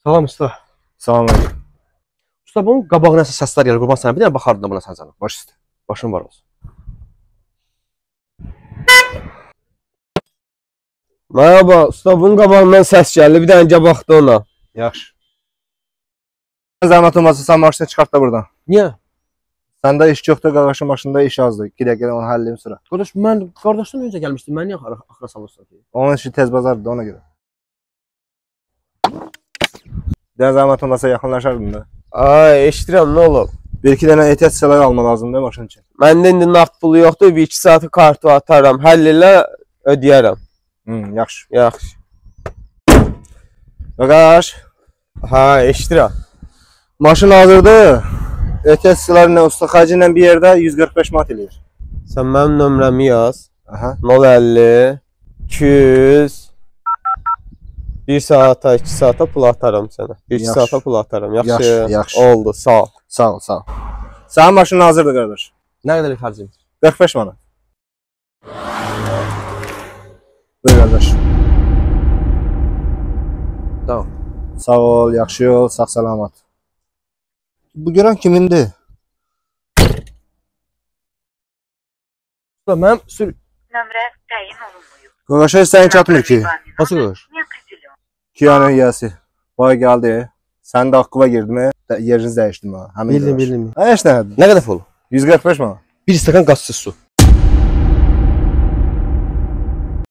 Salam usta. Salam aleyküm. Usta bunun qabağına səslər gəlir. Qurban sənə bir dənə baxardın da buna sən canım. Baş üstə. Başın var olsun. Merhaba, usta bunun qabağından səs gəldi. Bir dənə gəl baxdı ona. Yaxşı. Zəhmət olmasa sən maşını çıxart da buradan. Niyə? Səndə iş yoxdur, qardaşın maşında iş azdır. Gidə onu həll edeyim sıra. Qardaş mən qardaşdan öncə gəlmişdim. Mən niyə axıra salırsan ki? Onun işi tez bazardır ona görə. Dən zəhmət olmasa yaxınlaşardın da. Ay, eşidirəm, nə olub? Bir iki dənə ehtiyat hissələri alma lazımdır maşın üçün. Məndə indi nağd pulu yoxdur, 1-2 saatı kartı atarım, həll elə ödəyərəm. Yaxşı. Yaxşı. Qardaş, Ha, eşidirəm. maşın hazırdır. Ehtiyat hissələrlə usta xərci ilə bir yerdə 145 manat eləyir. Sən mənim nömrəmi yaz. Aha. 050 200 1 saata, 2 saata pul atarım sənə. 1 Yaxşı. saata pul atarım. Yaxşı. Yaxşı, yaxşı. Oldu, sağ ol. Sağ ol, sağ ol. Sənin maşının hazırdır qardaş. Nə qədər xərcim? 45 manat. Buyur qardaş. Tamam. Sağ ol, yaxşı ol, sağ salamat. Bu görən kimindir? Usta mənim Nömrə təyin olunmuyor. Qardaşa sənin çatmır ki. Nasıl qardaş? Не определен. Kiyanın yiyəsi. Baya gəldi. Sən də haqqıva girdin, yerinizi dəyişdim ha. Bildim. Ha, heç nədir. Nə qədər pul? 145 manat. Bir stəkan qazsız su.